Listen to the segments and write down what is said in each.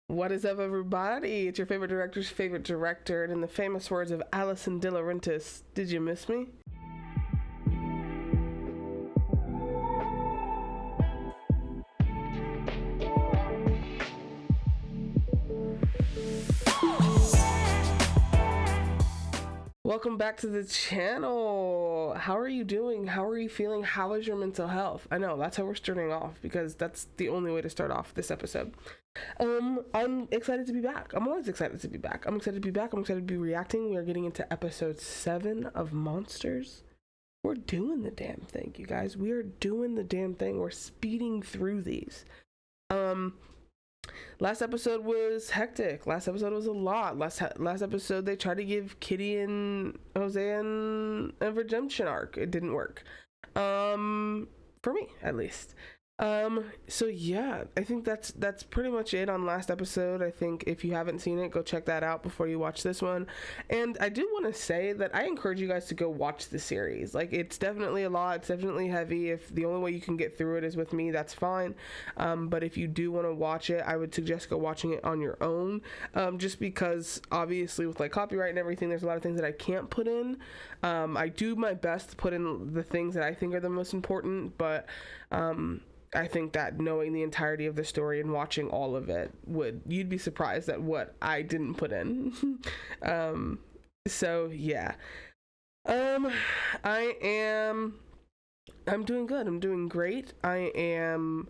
What is up, everybody? It's your favorite director's favorite director, and in the famous words of Alison De Laurentiis, did you miss me? Welcome back to the channel. How are you doing? How are you feeling? How is your mental health? I know that's how we're starting off because that's the only way to start off this episode. I'm excited to be back. I'm always excited to be back. I'm excited to be back. I'm excited to be reacting. We are getting into episode 7 of Monsters. We're doing the damn thing, you guys. We are doing the damn thing. We're speeding through these. Last episode was hectic. Last episode was a lot. Last episode they tried to give Kitty and Hosea a redemption arc. It didn't work. For me at least. So yeah, I think that's pretty much it on last episode. I think if you haven't seen it, go check that out before you watch this one. And I do want to say that I encourage you guys to go watch the series. Like, it's definitely a lot. It's definitely heavy. If the only way you can get through it is with me, that's fine. But if you do want to watch it, I would suggest go watching it on your own. Just because obviously with like copyright and everything, there's a lot of things that I can't put in. I do my best to put in the things that I think are the most important, but I think that knowing the entirety of the story and watching all of it you'd be surprised at what I didn't put in. So yeah. I'm doing good. I'm doing great. I am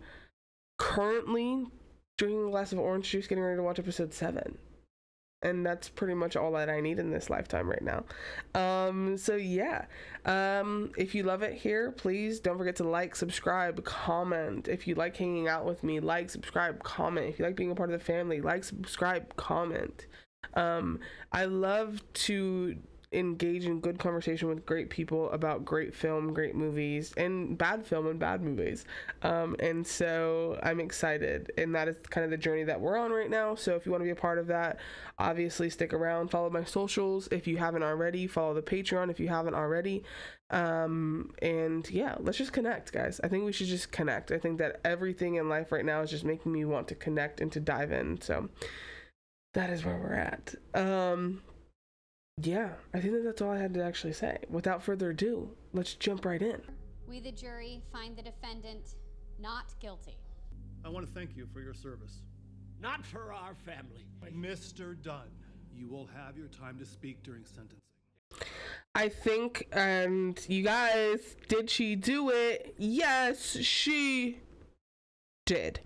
currently drinking a glass of orange juice, getting ready to watch episode 7. And that's pretty much all that I need in this lifetime right now. So yeah, if you love it here, please don't forget to like, subscribe, comment. If you like hanging out with me, like, subscribe, comment. If you like being a part of the family, like, subscribe, comment. I love to engage in good conversation with great people about great film, great movies, and bad film and bad movies. And so I'm excited, and that is kind of the journey that we're on right now. So if you want to be a part of that, obviously stick around, follow my socials if you haven't already, follow the Patreon if you haven't already. And yeah, let's just connect, guys. I think we should just connect. I think that everything in life right now is just making me want to connect and to dive in. So that is where we're at. Yeah, I think that's all I had to actually say. Without further ado, let's jump right in. We, the jury, find the defendant not guilty. I want to thank you for your service. Not for our family. Mr. Dunn, you will have your time to speak during sentencing. I think, and you guys, did she do it? Yes, she did.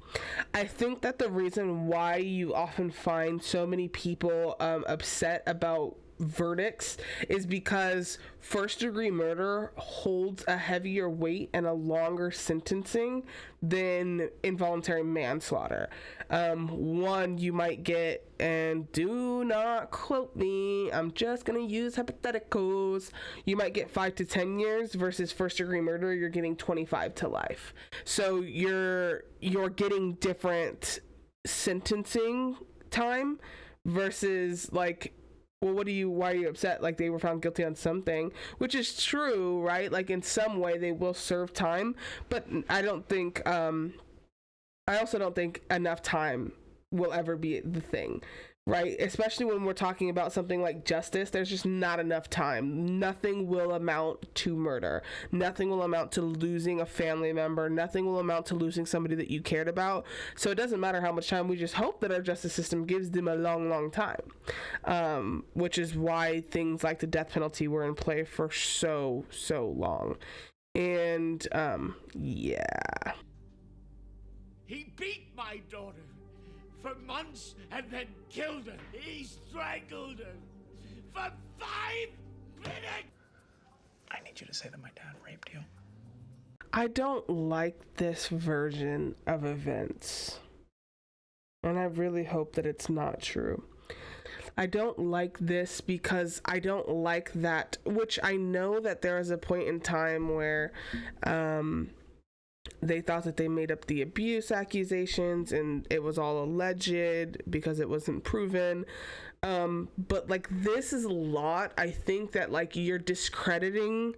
I think that the reason why you often find so many people upset about verdicts is because first-degree murder holds a heavier weight and a longer sentencing than involuntary manslaughter. One, you might get, and do not quote me, I'm just gonna use hypotheticals, you might get 5 to 10 years versus first-degree murder, you're getting 25 to life. So you're getting different sentencing time versus like, well, why are you upset? Like, they were found guilty on something, which is true, right? Like, in some way they will serve time, but I also don't think enough time will ever be the thing, right? Especially when we're talking about something like justice, there's just not enough time. Nothing will amount to murder. Nothing will amount to losing a family member. Nothing will amount to losing somebody that you cared about. So it doesn't matter how much time. We just hope that our justice system gives them a long, long time, which is why things like the death penalty were in play for so long. And yeah. He beat my daughter for months and then killed her. He strangled her for 5 minutes. I need you to say that my dad raped you. I don't like this version of events, and I really hope that it's not true. I don't like this because I don't like that, which I know that there is a point in time where they thought that they made up the abuse accusations and it was all alleged because it wasn't proven. But like, this is a lot. I think that like you're discrediting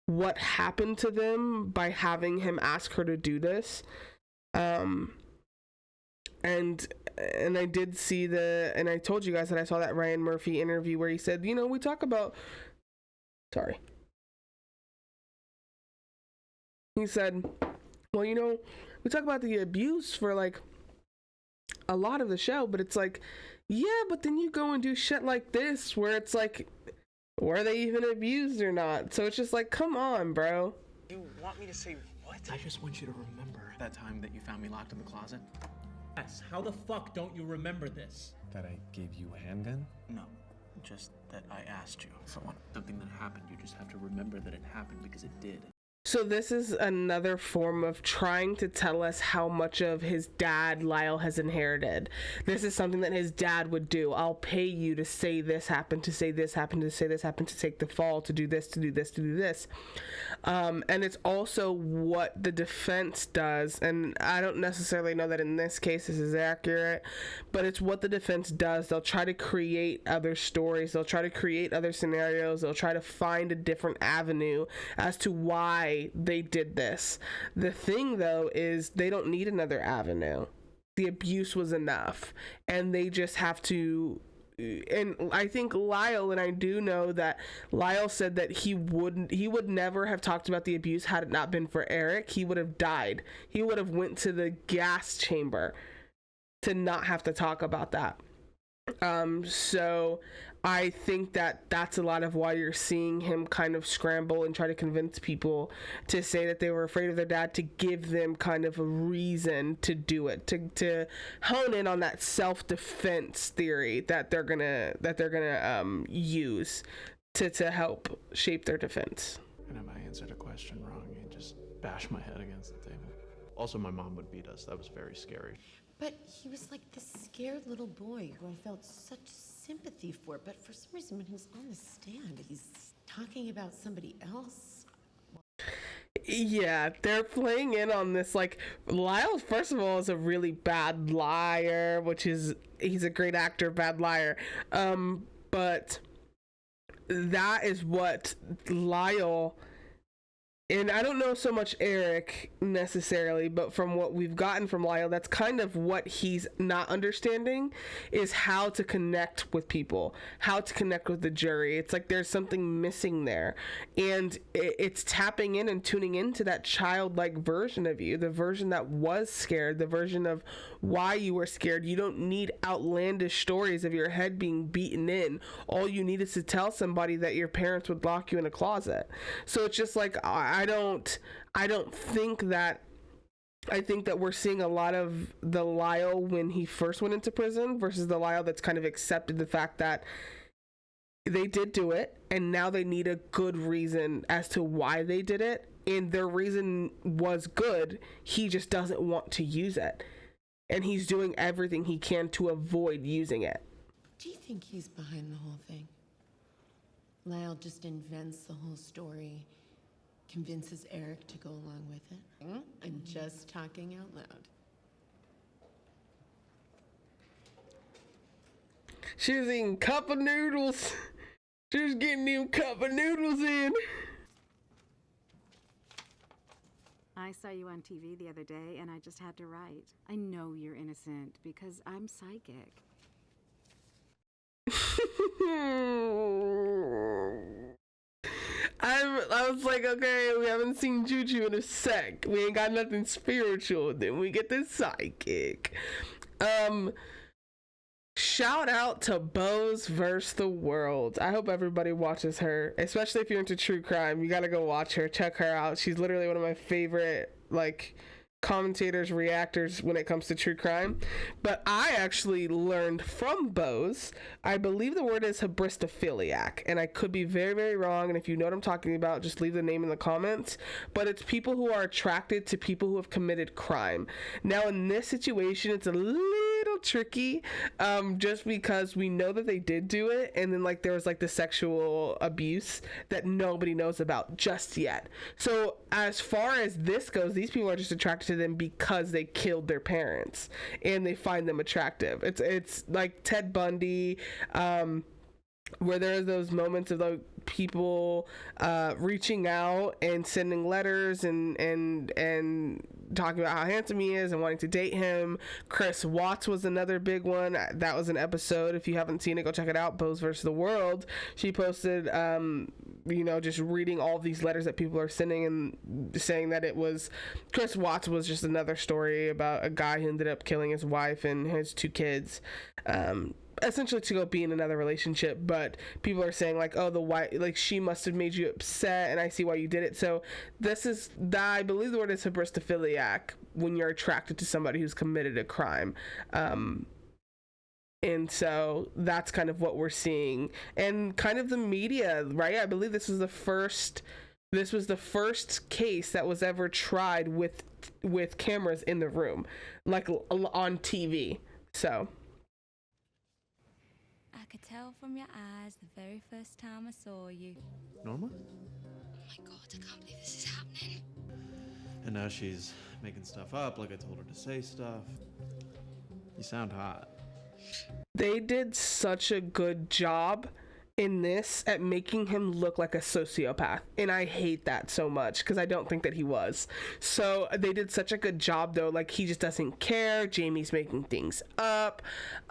what happened to them by having him ask her to do this. And I did see and I told you guys that I saw that Ryan Murphy interview where he said, you know, we talk about, he said, well, you know, we talk about the abuse for like a lot of the show, but it's like, yeah, but then you go and do shit like this where it's like, were they even abused or not? So it's just like, come on, bro. You want me to say what? I just want you to remember that time that you found me locked in the closet. Yes, how the fuck don't you remember this? That I gave you a handgun? No, just that I asked you for one. Something that happened, you just have to remember that it happened because it did. So this is another form of trying to tell us how much of his dad Lyle has inherited. This is something that his dad would do. I'll pay you to say this happened, to say this happened, to say this happened, to take the fall, to do this, to do this, to do this. And it's also what the defense does. And I don't necessarily know that in this case this is accurate, but it's what the defense does. They'll try to create other stories. They'll try to create other scenarios. They'll try to find a different avenue as to why they did this. The thing though is they don't need another avenue. The abuse was enough, and they just have to. And I think Lyle, and I do know that Lyle said that he would never have talked about the abuse had it not been for ERIK. He would have died. He would have went to the gas chamber to not have to talk about that. So I think that that's a lot of why you're seeing him kind of scramble and try to convince people to say that they were afraid of their dad, to give them kind of a reason to do it, to hone in on that self-defense theory that they're gonna use to help shape their defense. And if I answered a question wrong, you just bash my head against the table. Also, my mom would beat us. That was very scary. But he was like this scared little boy who I felt such sympathy for. But for some reason, when he's on the stand, he's talking about somebody else. Yeah, they're playing in on this. Like, Lyle, first of all, is a really bad liar, which is, he's a great actor, bad liar. But that is what Lyle, and I don't know so much ERIK necessarily, but from what we've gotten from Lyle, that's kind of what he's not understanding, is how to connect with people, how to connect with the jury. It's like there's something missing there, and it's tapping in and tuning into that childlike version of you, the version that was scared, the version of why you were scared. You don't need outlandish stories of your head being beaten in. All you need is to tell somebody that your parents would lock you in a closet. So it's just like, I don't think that, I think that we're seeing a lot of the Lyle when he first went into prison versus the Lyle that's kind of accepted the fact that they did do it, and now they need a good reason as to why they did it, and their reason was good. He just doesn't want to use it, and he's doing everything he can to avoid using it. Do you think he's behind the whole thing? Lyle just invents the whole story, convinces ERIK to go along with it? I'm just talking out loud. She was eating cup of noodles. She was getting them cup of noodles in. I saw you on TV the other day, and I just had to write. I know you're innocent because I'm psychic. I was like, okay, we haven't seen Juju in a sec. We ain't got nothing spiritual. Then we get this psychic. Shout out to Bose vs. the World. I hope everybody watches her, especially if you're into true crime. You gotta go watch her. Check her out. She's literally one of my favorite, like, commentators, reactors when it comes to true crime. But I actually learned from Bose, I believe the word is hybristophiliac, and I could be very, very wrong, and if you know what I'm talking about, just leave the name in the comments. But it's people who are attracted to people who have committed crime. Now in this situation, it's a little tricky, just because we know that they did do it, and then like there was like the sexual abuse that nobody knows about just yet. So as far as this goes, these people are just attracted to them because they killed their parents and they find them attractive. It's like Ted Bundy, where there are those moments of like people reaching out and sending letters and talking about how handsome he is and wanting to date him. Chris Watts was another big one. That was an episode. If you haven't seen it, go check it out. Bose versus the World. She posted, just reading all these letters that people are sending and saying that it was Chris Watts was just another story about a guy who ended up killing his wife and his 2 kids. Essentially to go be in another relationship, but people are saying like, oh, the wife, like she must have made you upset and I see why you did it. So this is, I believe the word is hybristophiliac, when you're attracted to somebody who's committed a crime. And so that's kind of what we're seeing, and kind of the media, right? I believe this was the first case that was ever tried with cameras in the room, like on TV. So I could tell from your eyes the very first time I saw you. Norma? Oh my god, I can't believe this is happening. And now she's making stuff up like I told her to say stuff. You sound hot. They did such a good job in this at making him look like a sociopath, and I hate that so much because I don't think that he was. So they did such a good job though, like he just doesn't care. Jamie's making things up,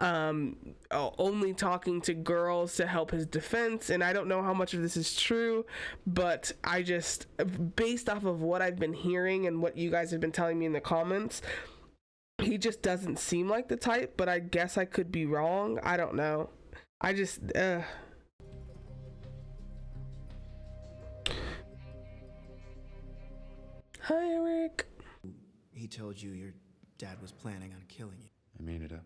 only talking to girls to help his defense, and I don't know how much of this is true, but I just, based off of what I've been hearing and what you guys have been telling me in the comments, he just doesn't seem like the type, but I guess I could be wrong. I don't know. I just Hi, Eric. He told you your dad was planning on killing you. I made it up.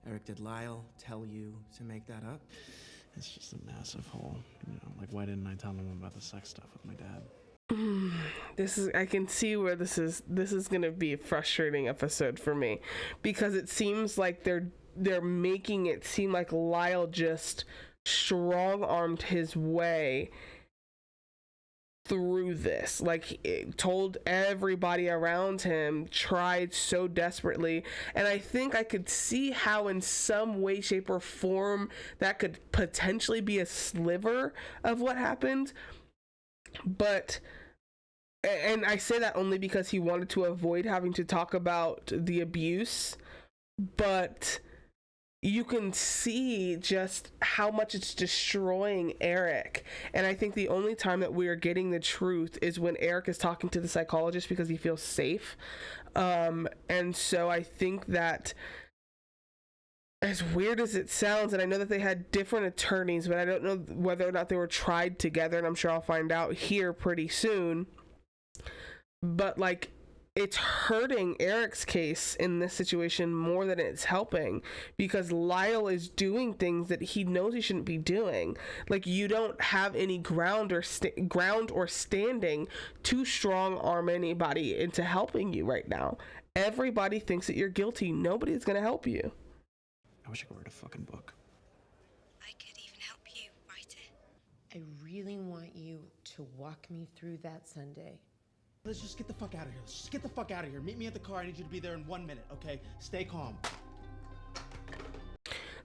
Eric, did Lyle tell you to make that up? It's just a massive hole. Like why didn't I tell him about the sex stuff with my dad? I can see where this is gonna be a frustrating episode for me, because it seems like they're making it seem like Lyle just strong-armed his way through this, like it told everybody around him, tried so desperately, and I think I could see how in some way, shape, or form that could potentially be a sliver of what happened. But, and I say that only because he wanted to avoid having to talk about the abuse, but you can see just how much it's destroying Eric. And I think the only time that we are getting the truth is when Eric is talking to the psychologist because he feels safe. And so I think that, as weird as it sounds, and I know that they had different attorneys, but I don't know whether or not they were tried together, and I'm sure I'll find out here pretty soon. But like, it's hurting Eric's case in this situation more than it's helping, because Lyle is doing things that he knows he shouldn't be doing. Like, you don't have any ground or standing to strong arm anybody into helping you right now. Everybody thinks that you're guilty. Nobody's gonna help you. I wish I could write a fucking book. I could even help you write it. I really want you to walk me through that Sunday. Let's just get the fuck out of here. Let's just get the fuck out of here. Meet me at the car. I need you to be there in 1 minute, okay? Stay calm.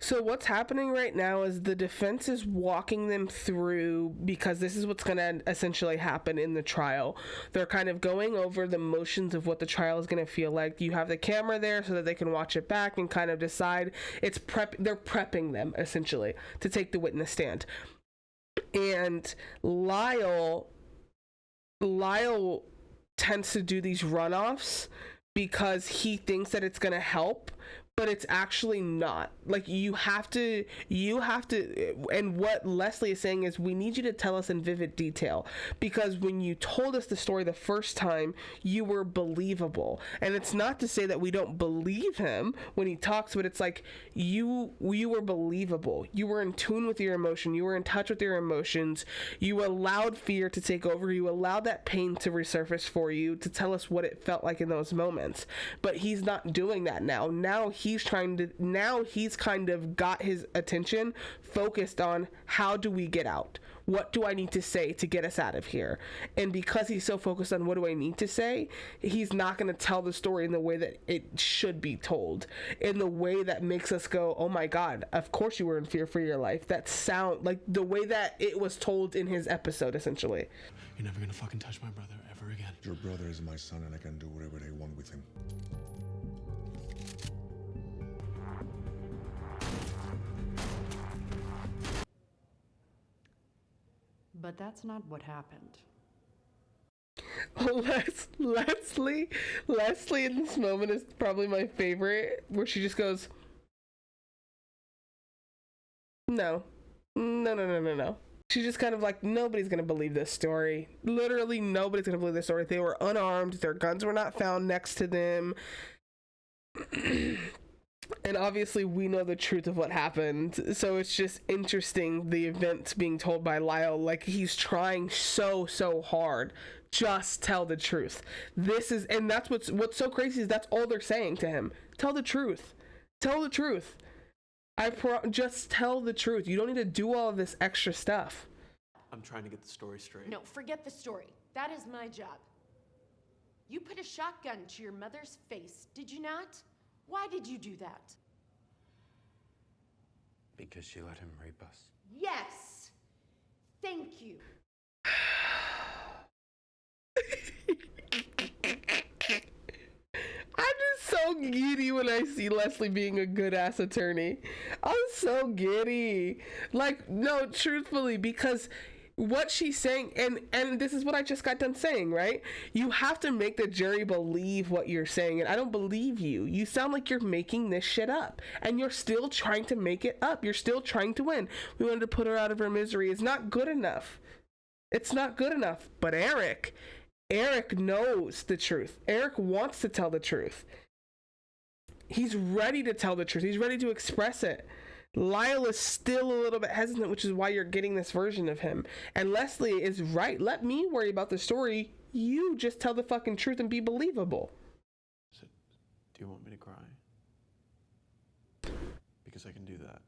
So what's happening right now is the defense is walking them through, because this is what's going to essentially happen in the trial. They're kind of going over the motions of what the trial is going to feel like. You have the camera there so that they can watch it back and kind of decide. They're prepping them essentially to take the witness stand. And Lyle tends to do these runoffs because he thinks that it's going to help, but it's actually not. Like, you have to, and what Leslie is saying is, we need you to tell us in vivid detail, because when you told us the story the first time, you were believable. And it's not to say that we don't believe him when he talks, but it's like, you were believable. You were in tune with your emotion. You were in touch with your emotions. You allowed fear to take over. You allowed that pain to resurface for you, to tell us what it felt like in those moments. But he's not doing that now. Now he he's kind of got his attention focused on how do we get out? What do I need to say to get us out of here? And because he's so focused on what do I need to say, he's not going to tell the story in the way that it should be told, in the way that makes us go, oh my God, of course you were in fear for your life. That sound like the way that it was told in his episode, essentially. You're never gonna fucking touch my brother ever again. Your brother is my son and I can do whatever I want with him. But that's not what happened. Leslie in this moment is probably my favorite, where she just goes, no. She's just kind of like, nobody's gonna believe this story. Literally nobody's gonna believe this story. They were unarmed, their guns were not found next to them. And obviously we know the truth of what happened, so it's just interesting, the events being told by Lyle. Like, he's trying so hard, just tell the truth. And that's what's so crazy, is that's all they're saying to him. Tell the truth. Just tell the truth. You don't need to do all of this extra stuff. I'm trying to get the story straight. No, forget the story. That is my job. You put a shotgun to your mother's face, did you not? Why did you do that? Because she let him rape us. Yes! Thank you. I'm just so giddy when I see Leslie being a good ass attorney. I'm so giddy. Like, no, truthfully, because what she's saying, and this is what I just got done saying, right? You have to make the jury believe what you're saying, and I don't believe you. You sound like you're making this shit up, and you're still trying to make it up. You're still trying to win. We wanted to put her out of her misery. It's not good enough. It's not good enough. But Eric knows the truth. Eric wants to tell the truth. He's ready to tell the truth. He's ready to express it. Lyle is still a little bit hesitant, which is why you're getting this version of him. And Leslie is right. Let me worry about the story. You just tell the fucking truth and be believable. Do you want me to cry? Because I can do that.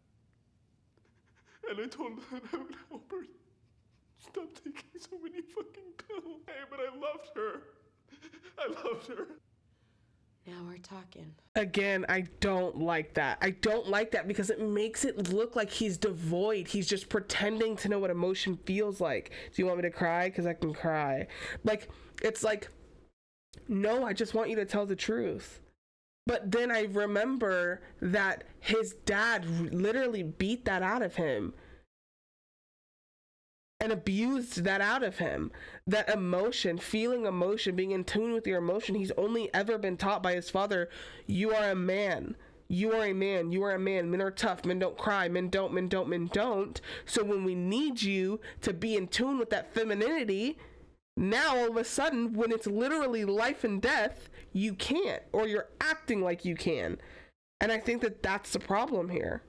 And I told him that I would help her stop taking so many fucking pills. Hey, but I loved her. Now we're talking. Again, I don't like that. I don't like that because it makes it look like he's devoid. He's just pretending to know what emotion feels like. Do you want me to cry? Because I can cry. Like, it's like, no, I just want you to tell the truth. But then I remember that his dad literally beat that out of him and abused that out of him. That emotion, feeling emotion, being in tune with your emotion. He's only ever been taught by his father, you are a man. You are a man. You are a man. Men are tough. Men don't cry. Men don't. So when we need you to be in tune with that femininity, now all of a sudden, when it's literally life and death, you can't, or you're acting like you can. And I think that that's the problem here.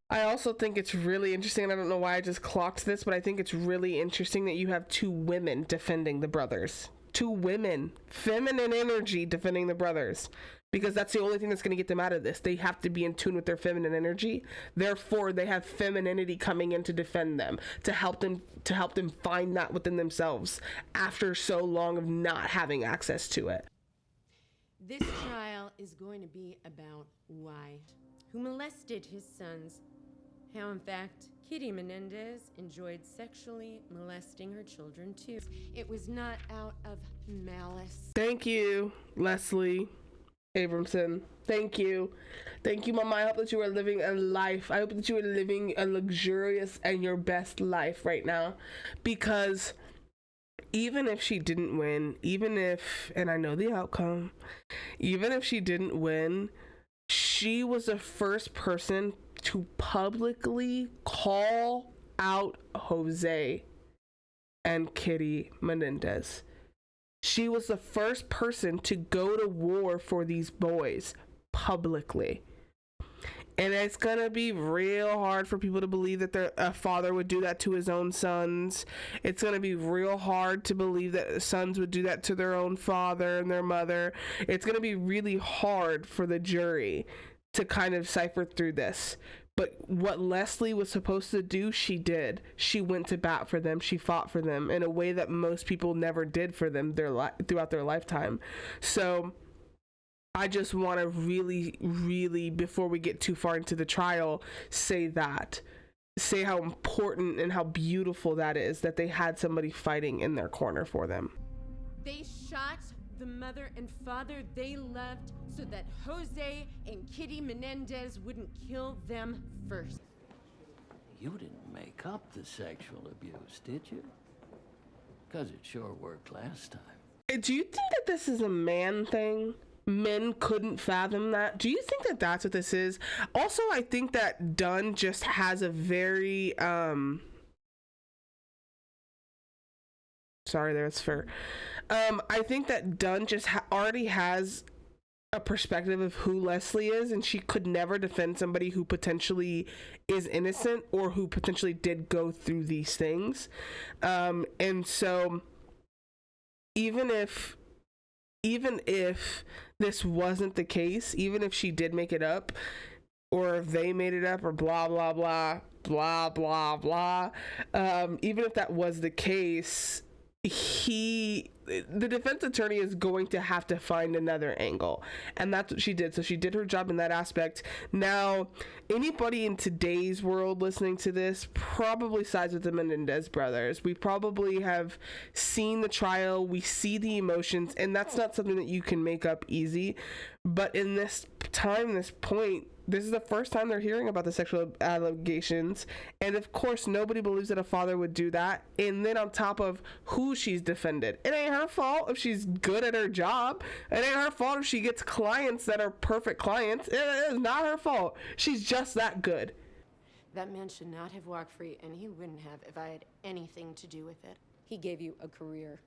I also think it's really interesting, and I don't know why I just clocked this, but I think it's really interesting that you have two women defending the brothers. Two women, feminine energy defending the brothers, because that's the only thing that's going to get them out of this. They have to be in tune with their feminine energy. Therefore, they have femininity coming in to defend them, to help them find that within themselves after so long of not having access to it. This trial is going to be about why, who molested his sons, how in fact Kitty Menendez enjoyed sexually molesting her children too. It was not out of malice. Thank you, Leslie Abramson. Thank you, Mama. I hope that you are living a life. I hope that you are living a luxurious and your best life right now, because even if she didn't win, and I know the outcome, even if she didn't win, she was the first person to publicly call out Jose and Kitty Menendez. She was the first person to go to war for these boys publicly. And it's gonna be real hard for people to believe that a father would do that to his own sons. It's gonna be real hard to believe that sons would do that to their own father and their mother. It's gonna be really hard for the jury to kind of cipher through this. But what Leslie was supposed to do, she did. She went to bat for them. She fought for them in a way that most people never did for them throughout their lifetime. So I just want to really, really, before we get too far into the trial, say how important and how beautiful that is, that they had somebody fighting in their corner for them. They shot the mother and father they loved so that Jose and Kitty Menendez wouldn't kill them first. You didn't make up the sexual abuse, did you? Because it sure worked last time. Do you think that this is a man thing? Men couldn't fathom that? Do you think that that's what this is? Also, I think that Dunn just has a very sorry, there's fur. I think that Dunn just already has a perspective of who Leslie is, and she could never defend somebody who potentially is innocent or who potentially did go through these things. And so even if this wasn't the case, even if she did make it up, or if they made it up, or blah blah blah blah blah blah, even if that was the case, the defense attorney is going to have to find another angle, and that's what she did. So she did her job in that aspect. Now, anybody in today's world listening to this probably sides with the Menendez brothers. We probably have seen the trial, we see the emotions, and that's not something that you can make up easy. But in this time, this point, this is the first time they're hearing about the sexual allegations, and of course nobody believes that a father would do that. And then on top of who she's defended, it ain't her fault if she's good at her job. It ain't her fault if she gets clients that are perfect clients. It is not her fault. She's just that good. That man should not have walked free, and he wouldn't have if I had anything to do with it. He gave you a career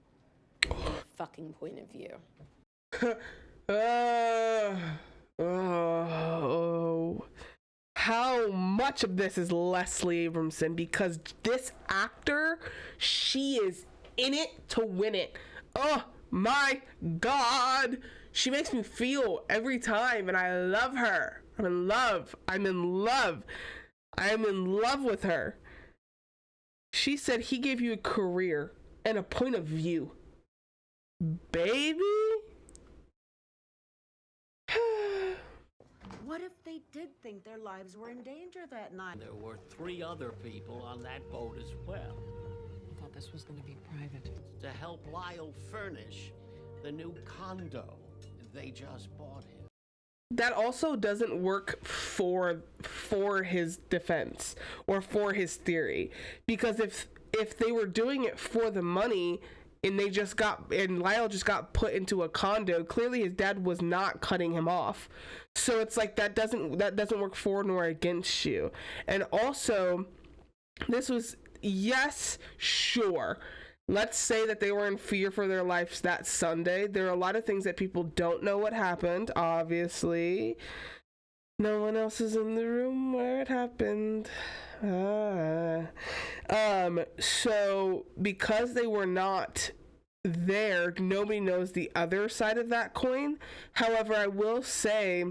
and a fucking point of view. Oh, how much of this is Leslie Abramson? Because this actor, she is in it to win it. Oh my God, she makes me feel every time, and I love her. I'm in love. I am in love with her. She said he gave you a career and a point of view. Baby? What if they did think their lives were in danger that night? There were 3 other people on that boat as well. I thought this was going to be private. To help Lyle furnish the new condo they just bought him. That also doesn't work for his defense or for his theory, because if they were doing it for the money and Lyle just got put into a condo, clearly his dad was not cutting him off. So it's like that doesn't work for nor against you. And also, this was, yes, sure, let's say that they were in fear for their lives that Sunday. There are a lot of things that people don't know what happened, obviously. No one else is in the room where it happened. So because they were not there, nobody knows the other side of that coin. However, I will say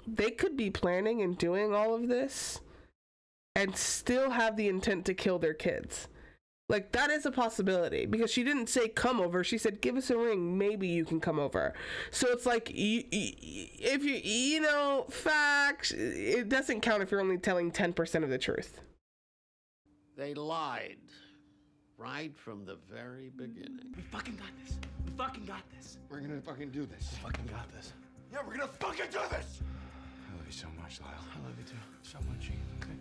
they could be planning and doing all of this and still have the intent to kill their kids. Like, that is a possibility, because she didn't say come over. She said, give us a ring. Maybe you can come over. So it's like, if you know, facts, it doesn't count if you're only telling 10% of the truth. They lied right from the very beginning. We fucking got this. We fucking got this. We're gonna fucking do this. We fucking got this. Yeah, we're gonna fucking do this! I love you so much, Lyle. I love you too. So much, okay?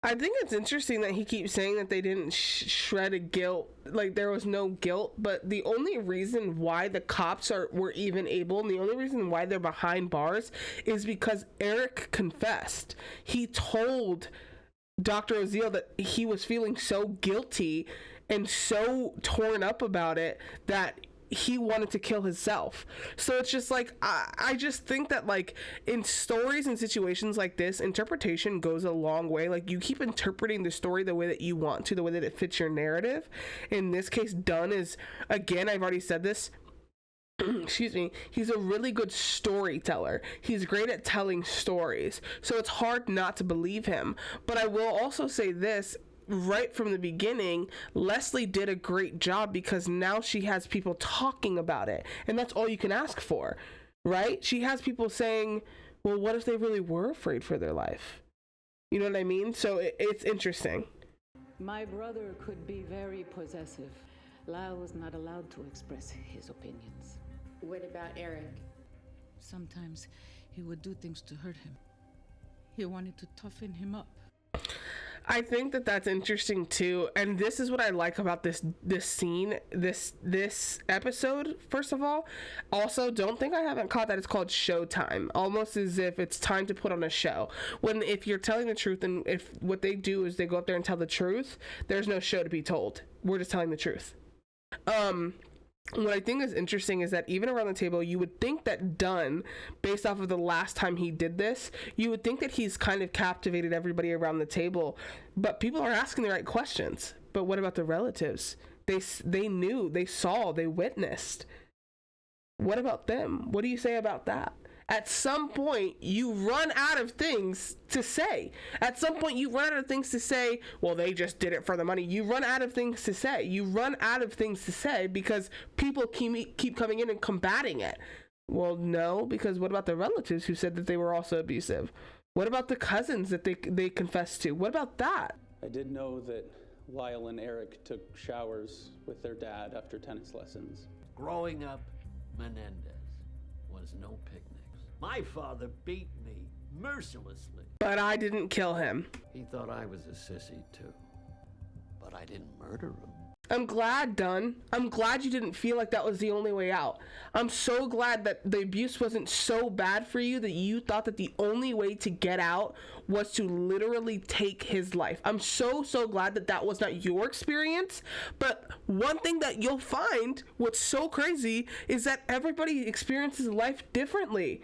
I think it's interesting that he keeps saying that they didn't shred a guilt, like there was no guilt, but the only reason why the cops were even able, and the only reason why they're behind bars, is because ERIK confessed. He told Dr. Oziel that he was feeling so guilty and so torn up about it that he wanted to kill himself. So it's just like, I just think that, like, in stories and situations like this, interpretation goes a long way. Like, you keep interpreting the story the way that you want to, the way that it fits your narrative. In this case, Dunn is, again, I've already said this, excuse me, he's a really good storyteller. He's great at telling stories. So it's hard not to believe him. But I will also say this, right from the beginning, Leslie did a great job, because now she has people talking about it, and that's all you can ask for, right? She has people saying, well, what if they really were afraid for their life? You know what I mean? So it's interesting. My brother could be very possessive. Lyle was not allowed to express his opinions. What about Erik? Sometimes he would do things to hurt him. He wanted to toughen him up. I think that that's interesting too, and this is what I like about this scene, this episode. First of all, also, don't think I haven't caught that it's called Showtime, almost as if it's time to put on a show. When if you're telling the truth, and if what they do is they go up there and tell the truth, there's no show to be told. We're just telling the truth. What I think is interesting is that even around the table, you would think that Dunn, based off of the last time he did this, you would think that he's kind of captivated everybody around the table, but people are asking the right questions. But what about the relatives? They knew, they saw, they witnessed. What about them? What do you say about that? At some point, you run out of things to say. At some point, you run out of things to say, well, they just did it for the money. You run out of things to say. You run out of things to say because people keep coming in and combating it. Well, no, because what about the relatives who said that they were also abusive? What about the cousins that they confessed to? What about that? I did know that Lyle and Erik took showers with their dad after tennis lessons. Growing up, Menendez was no picnics. My father beat me mercilessly. But I didn't kill him. He thought I was a sissy too. But I didn't murder him. I'm glad, Dunn. I'm glad you didn't feel like that was the only way out. I'm so glad that the abuse wasn't so bad for you that you thought that the only way to get out was to literally take his life. I'm so glad that that was not your experience. But one thing that you'll find, what's so crazy, is that everybody experiences life differently.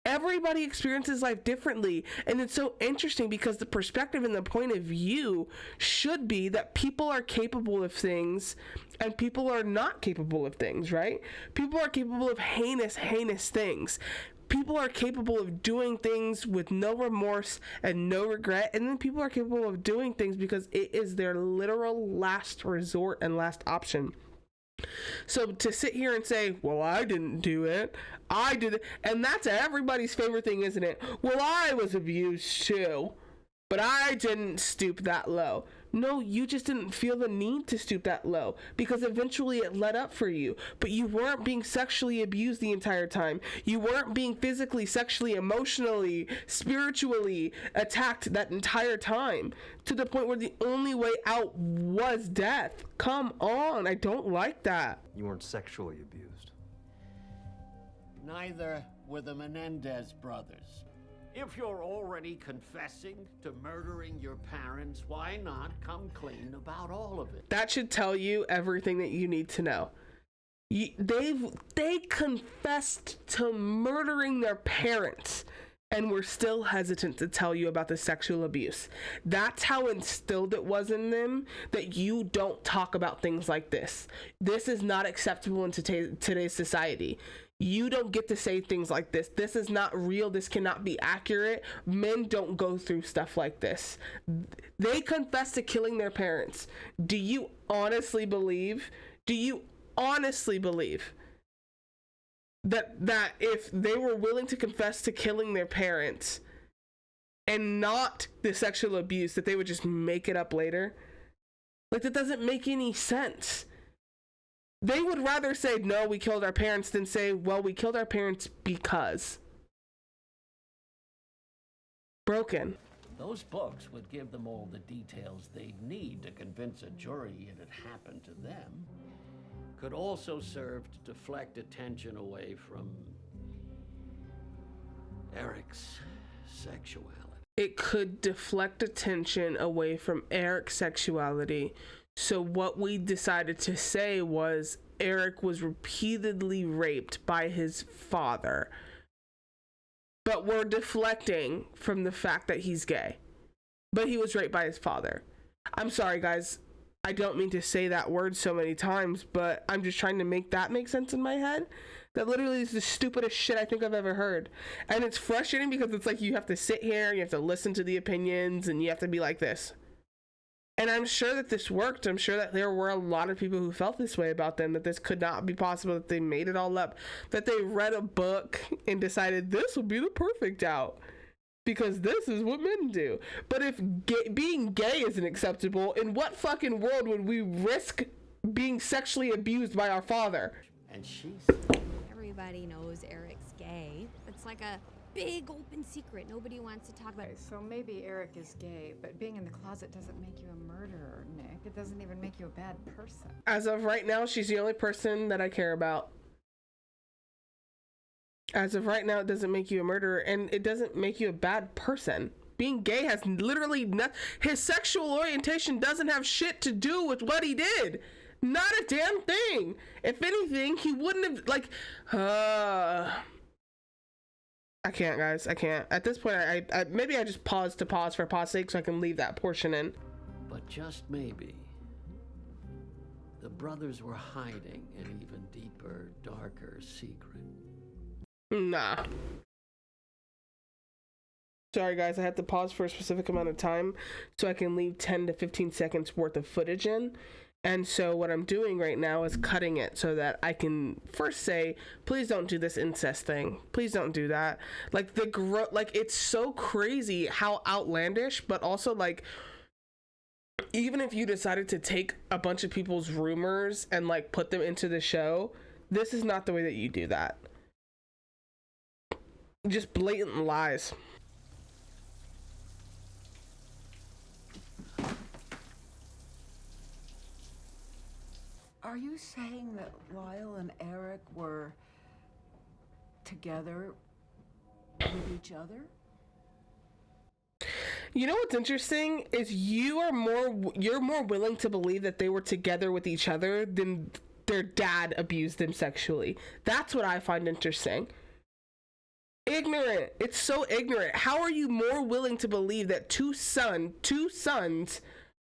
Everybody experiences life differently, and it's so interesting because the perspective and the point of view should be that people are capable of things and people are not capable of things, right? People are capable of heinous things. People are capable of doing things with no remorse and no regret, and then people are capable of doing things because it is their literal last resort and last option. So to sit here and say, well, I didn't do it, I did it, and that's everybody's favorite thing, isn't it? Well, I was abused too, but I didn't stoop that low. No, you just didn't feel the need to stoop that low because eventually it let up for you. But you weren't being sexually abused the entire time. You weren't being physically, sexually, emotionally, spiritually attacked that entire time to the point where the only way out was death. Come on, I don't like that. You weren't sexually abused. Neither were the Menendez brothers. If you're already confessing to murdering your parents, why not come clean about all of it? That should tell you everything that you need to know. They confessed to murdering their parents and were still hesitant to tell you about the sexual abuse. That's how instilled it was in them that you don't talk about things like this. This is not acceptable in today's society. You don't get to say things like this. This is not real. This cannot be accurate. Men don't go through stuff like this. They confess to killing their parents. Do you honestly believe that if they were willing to confess to killing their parents and not the sexual abuse, that they would just make it up later? Like, that doesn't make any sense. They would rather say, no, we killed our parents, than say, well, we killed our parents because. Broken. Those books would give them all the details they'd need to convince a jury it had happened to them. Could also serve to deflect attention away from Erik's sexuality. It could deflect attention away from Erik's sexuality So what we decided to say was Eric was repeatedly raped by his father. But we're deflecting from the fact that he's gay. But he was raped by his father. I'm sorry, guys. I don't mean to say that word so many times, but I'm just trying to make that make sense in my head. That literally is the stupidest shit I think I've ever heard. And it's frustrating because it's like you have to sit here, you have to listen to the opinions, and you have to be like this. And I'm sure that this worked. I'm sure that there were a lot of people who felt this way about them, that this could not be possible, that they made it all up, that they read a book and decided this will be the perfect out because this is what men do. But if being gay isn't acceptable, in what fucking world would we risk being sexually abused by our father? And she's... Everybody knows Erik's gay. It's like a big open secret. Nobody wants to talk about it. So maybe Erik is gay, but being in the closet doesn't make you a murderer, Nick. It doesn't even make you a bad person. As of right now, she's the only person that I care about. As of right now, it doesn't make you a murderer, and it doesn't make you a bad person. Being gay has literally not... His sexual orientation doesn't have shit to do with what he did. Not a damn thing. If anything, he wouldn't have, like... I can't, guys. I can't. At this point, I maybe I just pause for pause sake so I can leave that portion in. But just maybe, the brothers were hiding an even deeper, darker secret. Nah. Sorry, guys. I had to pause for a specific amount of time so I can leave 10 to 15 seconds worth of footage in. And so what I'm doing right now is cutting it so that I can first say, please don't do this incest thing. Please don't do that. Like like it's so crazy how outlandish, but also like, even if you decided to take a bunch of people's rumors and like put them into the show, this is not the way that you do that. Just blatant lies. Are you saying that Lyle and Erik were together with each other? You know what's interesting is you're more willing to believe that they were together with each other than their dad abused them sexually. That's what I find interesting. Ignorant. It's so ignorant. How are you more willing to believe that two sons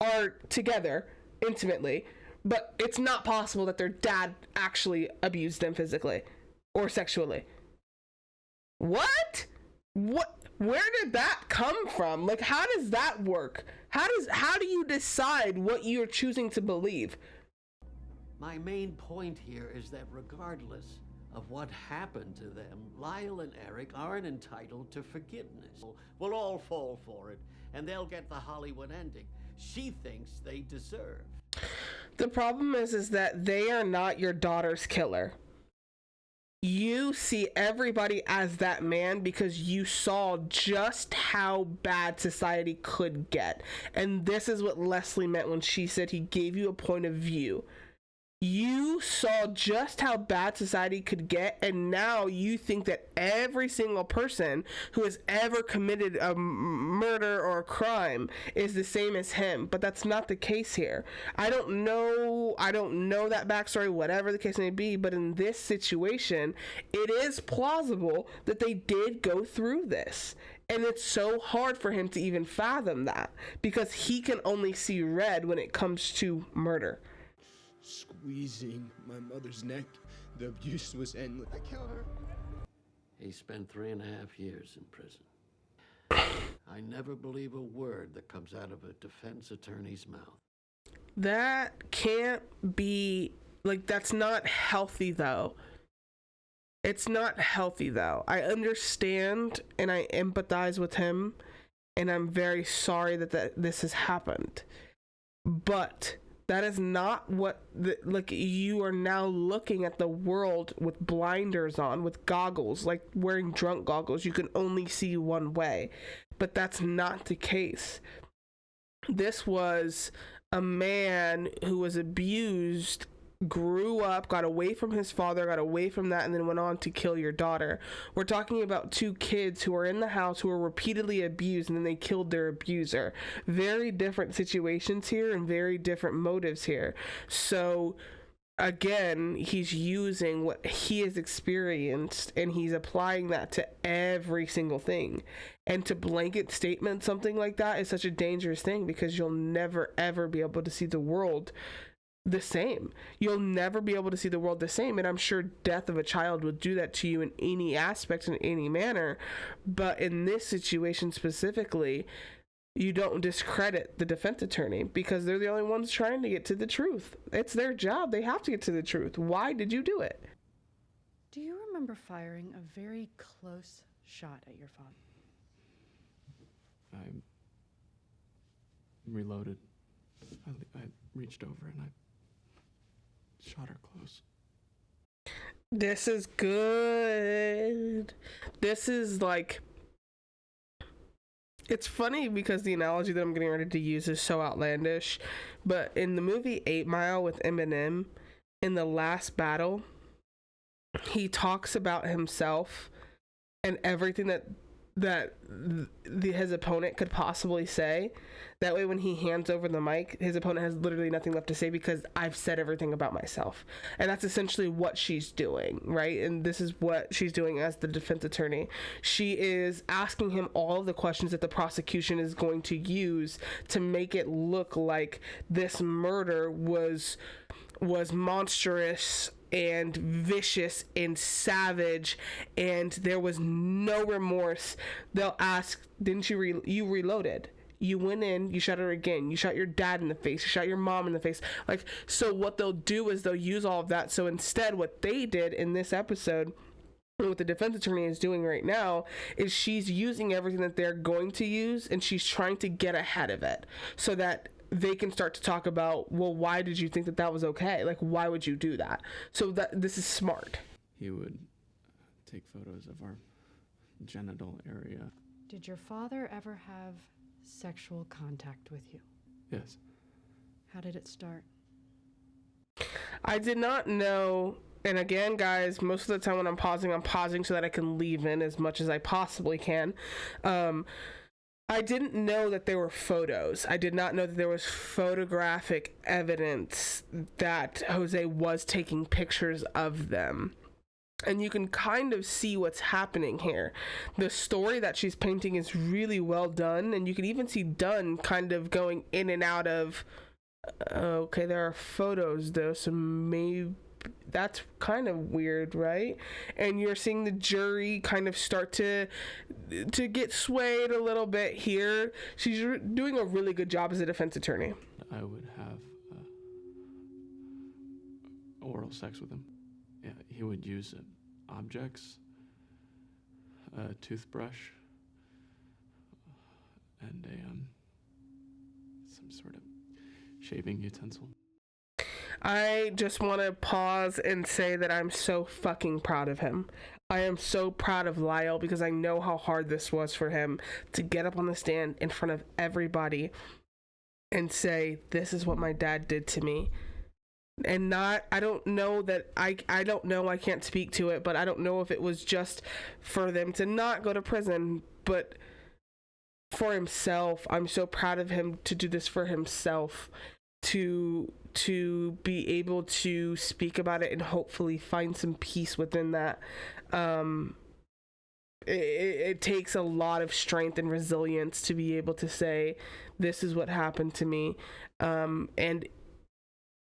are together intimately, but it's not possible that their dad actually abused them physically or sexually? What? Where did that come from? Like, how does that work? How do you decide what you're choosing to believe? My main point here is that regardless of what happened to them, Lyle and Erik aren't entitled to forgiveness. We'll all fall for it, and they'll get the Hollywood ending she thinks they deserve. The problem is that they are not your daughter's killer. You see everybody as that man because you saw just how bad society could get. And this is what Leslie meant when she said he gave you a point of view. You saw just how bad society could get, and now you think that every single person who has ever committed a murder or a crime is the same as him, but that's not the case here. I don't know that backstory, whatever the case may be, but in this situation, it is plausible that they did go through this. And it's so hard for him to even fathom that, because he can only see red when it comes to murder. Squeezing my mother's neck. The abuse was endless. I killed her. He spent 3.5 years in prison. I never believe a word that comes out of a defense attorney's mouth. That can't be, like, that's not healthy though. It's not healthy though. I understand and I empathize with him, and I'm very sorry that this has happened. But that is not what like, you are now looking at the world with blinders on, with goggles, like wearing drunk goggles. You can only see one way, but that's not the case. This was a man who was abused grew up, got away from his father, got away from that, and then went on to kill your daughter. We're talking about two kids who are in the house who were repeatedly abused, and then they killed their abuser. Very different situations here and very different motives here. So again, he's using what he has experienced and he's applying that to every single thing. And to blanket statement something like that is such a dangerous thing, because you'll never ever be able to see the world the same. You'll never be able to see the world the same. And I'm sure death of a child will do that to you in any aspect, in any manner. But in this situation specifically, you don't discredit the defense attorney, because they're the only ones trying to get to the truth. It's their job. They have to get to the truth. Why did you do it? Do you remember firing a very close shot at your father? I reloaded. I reached over and I shot her close. This is good. This is like, it's funny because the analogy that I'm getting ready to use is so outlandish, but in the movie 8 Mile with Eminem, in the last battle, he talks about himself and everything that his opponent could possibly say. That way when he hands over the mic, his opponent has literally nothing left to say, because I've said everything about myself. And that's essentially what she's doing, right? And this is what she's doing as the defense attorney. She is asking him all of the questions that the prosecution is going to use to make it look like this murder was monstrous and vicious and savage, and there was no remorse. They'll ask, didn't you you reloaded? You went in, you shot her again, you shot your dad in the face, you shot your mom in the face. Like, so what they'll do is they'll use all of that. So instead, what they did in this episode, what the defense attorney is doing right now, is she's using everything that they're going to use, and she's trying to get ahead of it so that they can start to talk about, well, why did you think that that was okay? Like, why would you do that? So that this is smart. He would take photos of our genital area. Did your father ever have sexual contact with you? Yes. How did it start? I did not know. And again, guys, most of the time when I'm pausing so that I can leave in as much as I possibly can. I didn't know that there were photos. I did not know that there was photographic evidence that Jose was taking pictures of them. And you can kind of see what's happening here. The story that she's painting is really well done, and you can even see Dunn kind of going in and out of, okay, there are photos though, so maybe that's kind of weird, right? And you're seeing the jury kind of start to get swayed a little bit here. She's doing a really good job as a defense attorney. I would have oral sex with him. Yeah, he would use objects, a toothbrush, and some sort of shaving utensil. I just want to pause and say that I'm so fucking proud of him. I am so proud of Lyle, because I know how hard this was for him to get up on the stand in front of everybody and say, this is what my dad did to me. And I don't know, I can't speak to it, but I don't know if it was just for them to not go to prison, but for himself. I'm so proud of him to do this for himself, to be able to speak about it and hopefully find some peace within that. It takes a lot of strength and resilience to be able to say, this is what happened to me. And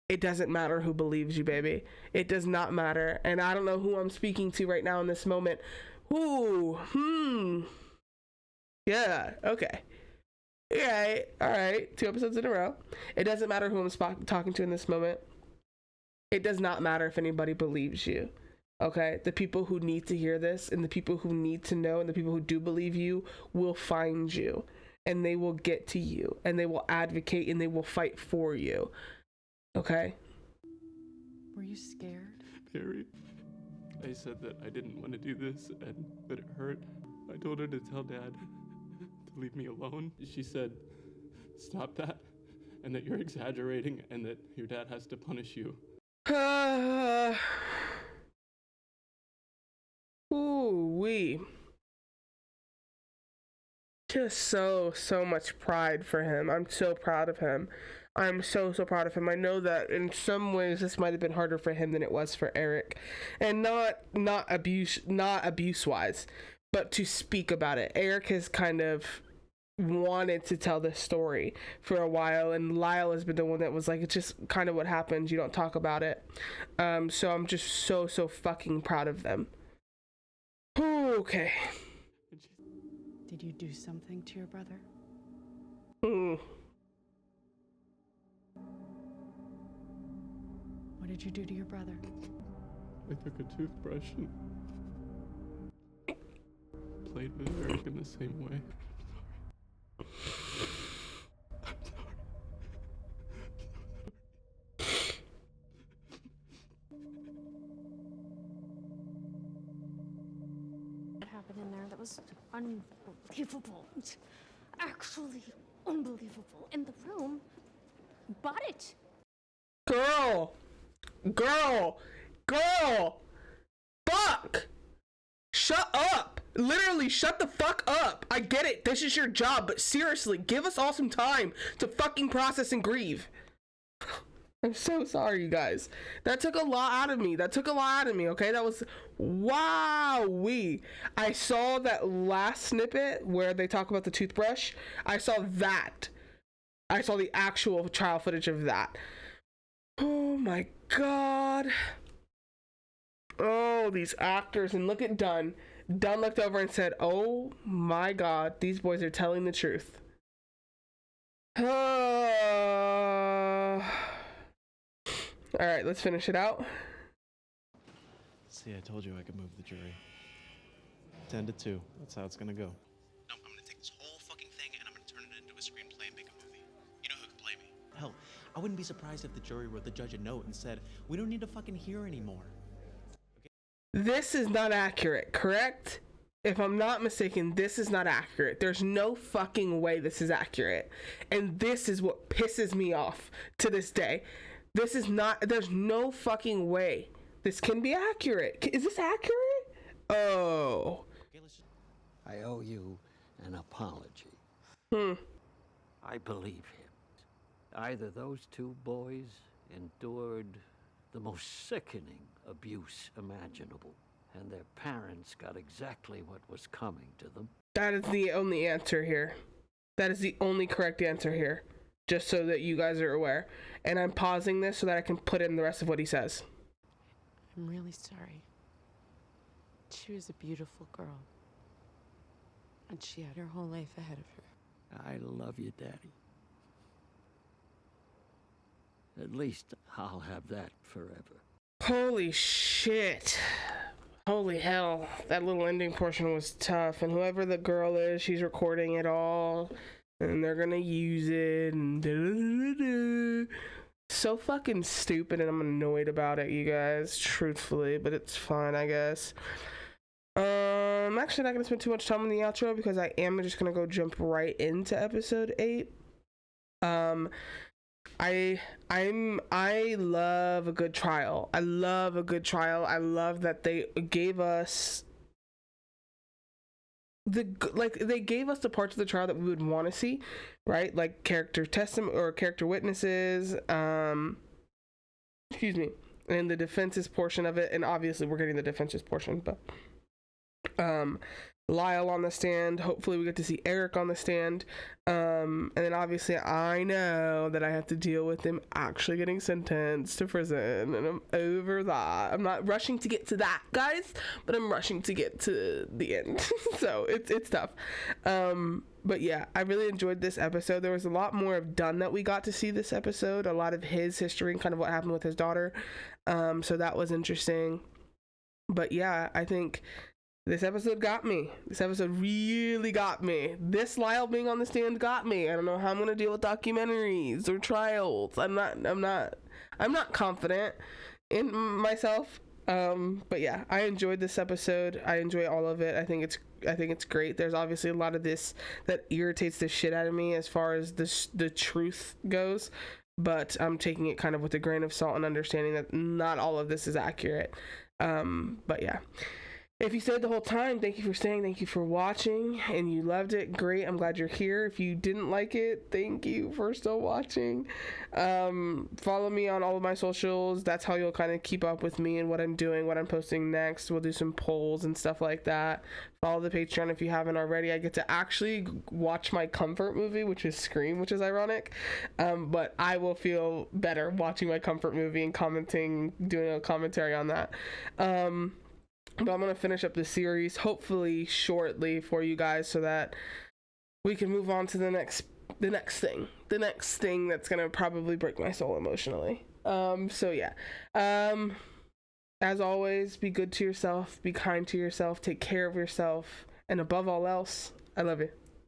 it doesn't matter who believes you, baby. It does not matter. And I don't know who I'm speaking to right now in this moment. Yeah, okay. Yeah, all right. 2 episodes in a row. It doesn't matter who I'm talking to in this moment. It does not matter if anybody believes you. Okay? The people who need to hear this, and the people who need to know, and the people who do believe you will find you, and they will get to you, and they will advocate, and they will fight for you. Okay? Were you scared? Very. I said that I didn't want to do this and that it hurt. I told her to tell Dad to leave me alone. She said, stop that, and that you're exaggerating, and that your dad has to punish you. Ooh-wee. Just so much pride for him. I'm so proud of him. I'm so proud of him. I know that in some ways this might have been harder for him than it was for ERIK, and not abuse wise, but to speak about it. ERIK has kind of wanted to tell this story for a while, and Lyle has been the one that was like, it's just kind of what happens, you don't talk about it. So I'm just so fucking proud of them. Okay. Did you do something to your brother? What did you do to your brother? I took a toothbrush and played with ERIK in the same way. What happened in there? That was unbelievable. Actually unbelievable. In the room. Bought it. Girl! Fuck! Shut up! Literally, shut the fuck up! I get it, this is your job, but seriously, give us all some time to fucking process and grieve. I'm so sorry, you guys. That took a lot out of me. Okay? That was... Wow-wee. I saw that last snippet where they talk about the toothbrush. I saw that. I saw the actual trial footage of that. Oh my god. Oh, these actors. And look at Dunn. Dunn looked over and said, oh my god, these boys are telling the truth. Alright, let's finish it out. See, I told you I could move the jury. 10 to 2. That's how it's gonna go. No, I'm gonna take this whole fucking thing and I'm gonna turn it into a screenplay and make a movie. You know who can play me? Hell, I wouldn't be surprised if the jury wrote the judge a note and said, we don't need to fucking hear anymore. This is not accurate, correct? If I'm not mistaken, this is not accurate. There's no fucking way this is accurate. And this is what pisses me off to this day. This is not, there's no fucking way this can be accurate. Is this accurate? Oh. I owe you an apology. I believe him. Either those two boys endured the most sickening abuse imaginable, and their parents got exactly what was coming to them. That is the only answer here. That is the only correct answer here. Just so that you guys are aware. And I'm pausing this so that I can put in the rest of what he says. I'm really sorry. She was a beautiful girl. And she had her whole life ahead of her. I love you, Daddy. At least I'll have that forever. Holy shit. Holy hell. That little ending portion was tough. And whoever the girl is, she's recording it all. And they're gonna use it. And so fucking stupid, and I'm annoyed about it, you guys. Truthfully, but it's fine, I guess. I'm actually not gonna spend too much time on the outro because I am just gonna go jump right into episode 8. I love a good trial. I love that they gave us they gave us the parts of the trial that we would want to see, right? Like character testimony or character witnesses, excuse me, and the defense's portion of it. And obviously we're getting the defense's portion, but Lyle on the stand. Hopefully we get to see ERIK on the stand. And then obviously I know that I have to deal with him actually getting sentenced to prison, and I'm over that. I'm not rushing to get to that, guys, but I'm rushing to get to the end. So it's tough. But yeah, I really enjoyed this episode. There was a lot more of Dunn that we got to see this episode, a lot of his history and kind of what happened with his daughter. So that was interesting. But yeah, I think this episode got me. This episode really got me. This Lyle being on the stand got me. I don't know how I'm gonna deal with documentaries or trials. I'm not confident in myself. But yeah, I enjoyed this episode. I enjoy all of it. I think it's great. There's obviously a lot of this that irritates the shit out of me as far as the truth goes. but I'm taking it kind of with a grain of salt and understanding that not all of this is accurate. But yeah. If you stayed the whole time, thank you for staying. Thank you for watching, and you loved it. Great. I'm glad you're here. If you didn't like it, thank you for still watching. Follow me on all of my socials. That's how you'll kind of keep up with me and what I'm doing, what I'm posting next. We'll do some polls and stuff like that. Follow the Patreon if you haven't already. I get to actually watch my comfort movie, which is Scream, which is ironic. But I will feel better watching my comfort movie and commenting, doing a commentary on that. But I'm going to finish up the series hopefully shortly for you guys so that we can move on to the next thing that's going to probably break my soul emotionally. So yeah. As always, be good to yourself, be kind to yourself, take care of yourself, and above all else, I love you.